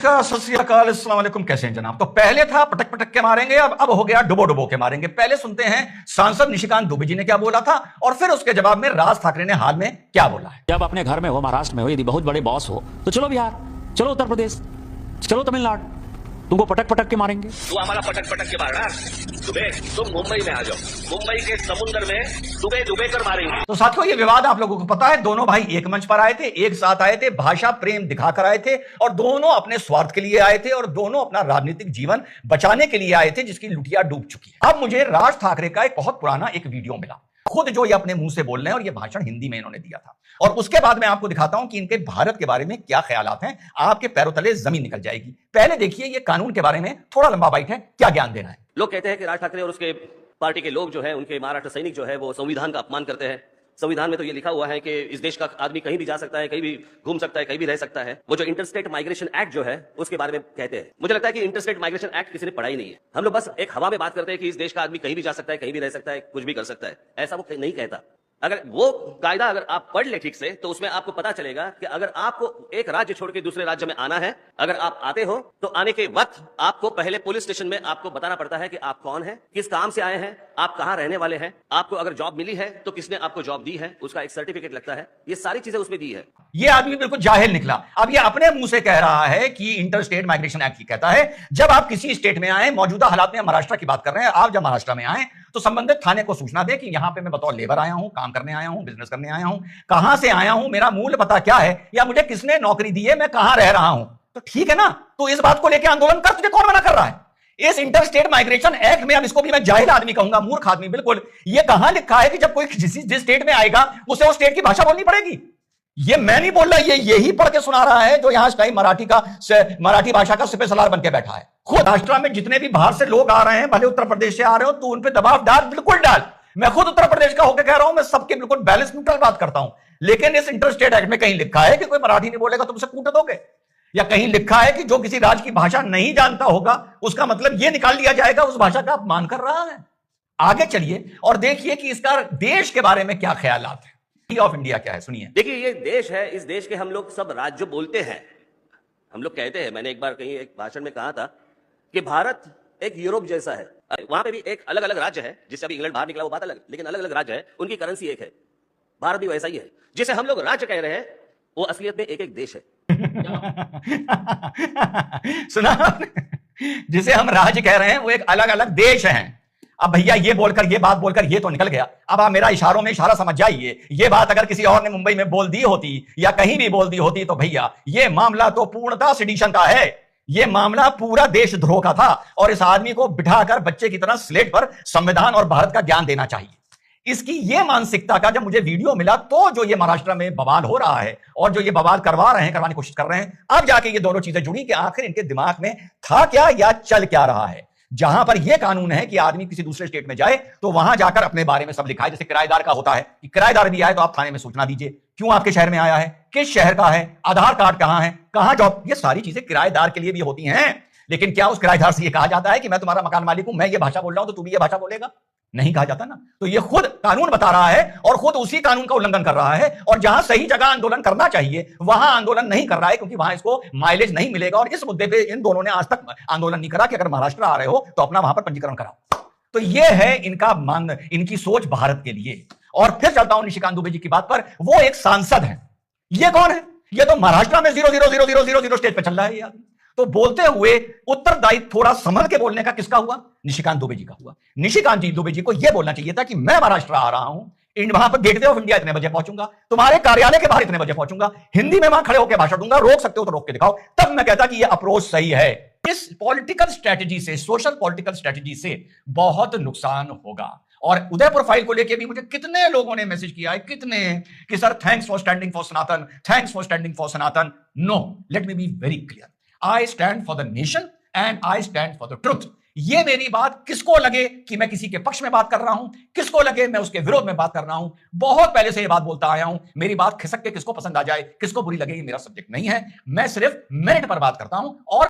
सत श्री अकाल, अस्सलाम वालेकुम। कैसे हैं जनाब? तो पहले था पटक पटक के मारेंगे, अब हो गया डुबो डुबो के मारेंगे। पहले सुनते हैं सांसद निशिकांत दुबे जी ने क्या बोला था और फिर उसके जवाब में राज ठाकरे ने हाल में क्या बोला है। जब अपने घर में हो, महाराष्ट्र में हो, यदि बहुत बड़े बॉस हो तो चलो बिहार, चलो उत्तर प्रदेश, चलो तमिलनाडु, तुमको पटक पटक के मारेंगे। तू हमारा पटक पटक के मारना दुबे, तुम मुंबई में आ जाओ, मुंबई के समुद्र में डुबे डुबे कर मारेंगे। तो साथियों, ये विवाद आप लोगों को पता है, दोनों भाई एक मंच पर आए थे, एक साथ आए थे, भाषा प्रेम दिखाकर आए थे और दोनों अपने स्वार्थ के लिए आए थे और दोनों अपना राजनीतिक जीवन बचाने के लिए आए थे, जिसकी लुटिया डूब चुकी है। अब मुझे राज ठाकरे का एक बहुत पुराना एक वीडियो मिला, खुद जो ये अपने मुंह से बोल रहे हैं और ये भाषण हिंदी में इन्होंने दिया था और उसके बाद मैं आपको दिखाता हूं कि इनके भारत के बारे में क्या ख्यालात हैं। आपके पैरों तले जमीन निकल जाएगी। पहले देखिए ये कानून के बारे में थोड़ा लंबा बाइट है, क्या ज्ञान देना है। लोग कहते हैं कि राज ठाकरे और उसके पार्टी के लोग जो है, उनके महाराष्ट्र सैनिक जो है, वो संविधान का अपमान करते हैं। संविधान में तो ये लिखा हुआ है कि इस देश का आदमी कहीं भी जा सकता है, कहीं भी घूम सकता है, कहीं भी रह सकता है। वो जो इंटरस्टेट माइग्रेशन एक्ट जो है, उसके बारे में कहते हैं। मुझे लगता है कि इंटरस्टेट माइग्रेशन एक्ट किसी ने पढ़ा ही नहीं है। हम लोग बस एक हवा में बात करते हैं कि इस देश का आदमी कहीं भी जा सकता है, कहीं भी रह सकता है, कुछ भी कर सकता है। ऐसा वो नहीं कहता। अगर वो कायदा अगर आप पढ़ ले ठीक से, तो उसमें आपको पता चलेगा कि अगर आपको एक राज्य छोड़ के दूसरे राज्य में आना है, अगर आप आते हो तो आने के वक्त आपको पहले पुलिस स्टेशन में आपको बताना पड़ता है कि आप कौन हैं, किस काम से आए हैं, आप कहां रहने वाले हैं, आपको अगर जॉब मिली है तो किसने आपको जॉब दी है, उसका एक सर्टिफिकेट लगता है। ये सारी चीजें उसमें दी है। ये आदमी बिल्कुल जाहिल निकला। अब ये अपने मुंह से कह रहा है कि इंटर स्टेट माइग्रेशन एक्ट ही कहता है, जब आप किसी स्टेट में आए, मौजूदा हालात में महाराष्ट्र की बात कर रहे हैं, आप जब महाराष्ट्र में आए तो संबंधित थाने को सूचना दे कि यहां पे मैं बतौर लेबर आया हूं, काम करने आया हूं, बिजनेस करने आया हूं, कहां से आया हूं, मेरा मूल पता क्या है, या मुझे किसने नौकरी दी है, मैं कहां रह रहा हूं। तो ठीक है ना, तो इस बात को लेकर आंदोलन कर, तुझे कौन मना कर रहा है। इस इंटर स्टेट माइग्रेशन एक्ट में, अब इसको भी मैं जाहिल आदमी कहूंगा, मूर्ख आदमी बिल्कुल, ये कहां लिखा है कि जब कोई जिस स्टेट में आएगा उसे उस स्टेट की भाषा बोलनी पड़ेगी। ये मैं नहीं बोल रहा, ये यही पढ़ के सुना रहा है जो यहां टाइम मराठी भाषा का सिपहसालार बन के बैठा है। खुद राष्ट्र में जितने भी बाहर से लोग आ रहे हैं, भले उत्तर प्रदेश से आ रहे हो, तो उन पे दबाव डाल, बिल्कुल डाल। मैं खुद उत्तर प्रदेश का होकर कह रहा हूं, मैं सबके बिल्कुल बैलेंस न्यूट्रल बात करता हूं। लेकिन इस इंटर स्टेट एक्ट में कहीं लिखा है कि कोई मराठी नहीं बोलेगा तुमसे कूट दोगे, या कहीं लिखा है कि जो किसी राज्य की भाषा नहीं जानता होगा उसका मतलब यह निकाल लिया जाएगा उस भाषा का अपमान कर रहा है। आगे चलिए और देखिए कि इसका देश के बारे में क्या ख्यालात है। ऑफ इंडिया क्या है, सुनिए। देखिए, ये देश है, इस देश के हम लोग सब राज्य बोलते हैं, हम लोग कहते हैं। मैंने एक बार कहीं एक भाषण में कहा था कि भारत एक यूरोप जैसा है। वहां पे भी एक अलग अलग राज्य है, जिससे अभी इंग्लैंड बाहर निकला वो बात अलग, लेकिन अलग अलग राज्य है, उनकी करेंसी एक है। भारत भी वैसा ही है। जिसे हम लोग राज्य कह रहे हैं वो असलियत में एक एक देश है। सुना, जिसे हम राज्य कह रहे हैं वो एक अलग अलग देश हैं। अब भैया ये बोलकर, ये बात बोलकर ये तो निकल गया। अब आप मेरा इशारों में इशारा समझ जाइए। ये बात अगर किसी और ने मुंबई में बोल दी होती या कहीं भी बोल दी होती तो भैया ये मामला तो पूर्णतः सेडिशन का है। ये मामला पूरा देशद्रोह का था और इस आदमी को बिठाकर बच्चे की तरह स्लेट पर संविधान और भारत का ज्ञान देना चाहिए। इसकी ये मानसिकता का जब मुझे वीडियो मिला तो जो ये महाराष्ट्र में बवाल हो रहा है और जो ये बवाल करवाने की कोशिश कर रहे हैं, अब जाके ये दोनों चीजें जुड़ी कि आखिर इनके दिमाग में था क्या या चल क्या रहा है। जहां पर यह कानून है कि आदमी किसी दूसरे स्टेट में जाए तो वहां जाकर अपने बारे में सब लिखा है। जैसे किराएदार का होता है कि किराएदार भी आए तो आप थाने में सूचना दीजिए, क्यों आपके शहर में आया है, किस शहर का है, आधार कार्ड कहां है, कहां जॉब। ये सारी चीजें किराएदार के लिए भी होती हैं। लेकिन क्या उस किराएदार से यह कहा जाता है कि मैं तुम्हारा मकान मालिक हूं, मैं ये भाषा बोल रहा हूं तो तू भी ये भाषा बोलेगा? नहीं कहा जाता ना। तो ये खुद कानून बता रहा है और खुद उसी कानून का उल्लंघन कर रहा है और जहां सही जगह आंदोलन करना चाहिए वहां आंदोलन नहीं कर रहा है, क्योंकि वहां इसको माइलेज नहीं मिलेगा। और इस मुद्दे पे इन दोनों ने आज तक आंदोलन नहीं करा कि अगर महाराष्ट्र आ रहे हो तो अपना वहां पर पंजीकरण कराओ। तो ये है इनकी सोच भारत के लिए। और फिर चलता हूं निशिकांत दुबे जी की बात पर। वो एक सांसद है। ये कौन है? ये तो महाराष्ट्र में 0000000 स्टेज पे चल रहा है ये आदमी। तो बोलते हुए उत्तरदायित्व थोड़ा संभल के बोलने का किसका हुआ? निशिकांत दुबे जी का हुआ। निशिकांत जी दुबे जी को यह बोलना चाहिए था कि मैं महाराष्ट्र आ रहा हूं, वहां पर गेटवे ऑफ इंडिया इतने बजे पहुंचूंगा, तुम्हारे कार्यालय के बाहर इतने बजे पहुंचूंगा, हिंदी में वहां खड़े होकर भाषण दूंगा, रोक सकते हो तो रोक के दिखाओ। तब मैं कहता कि यह अप्रोच सही है। इस पॉलिटिकल स्ट्रेटजी से, सोशल पॉलिटिकल स्ट्रेटजी से बहुत नुकसान होगा। और उदयपुर फाइल को लेकर भी मुझे कितने लोगों ने मैसेज किया है, कितने, कि sir thanks for standing for Sanatan, thanks for standing for Sanatan. No, let me be very clear, I stand for the nation and I stand for the truth. ये मेरी बात किसको लगे कि मैं किसी के पक्ष में बात कर रहा हूं, किसको लगे मैं उसके विरोध में बात कर रहा हूं, बहुत पहले से ये बात बोलता आया हूं। मेरी बात खिसक के किसको पसंद आ जाए, किसको बुरी लगे, ये मेरा सब्जेक्ट नहीं है। मैं सिर्फ मेरिट पर बात करता हूं और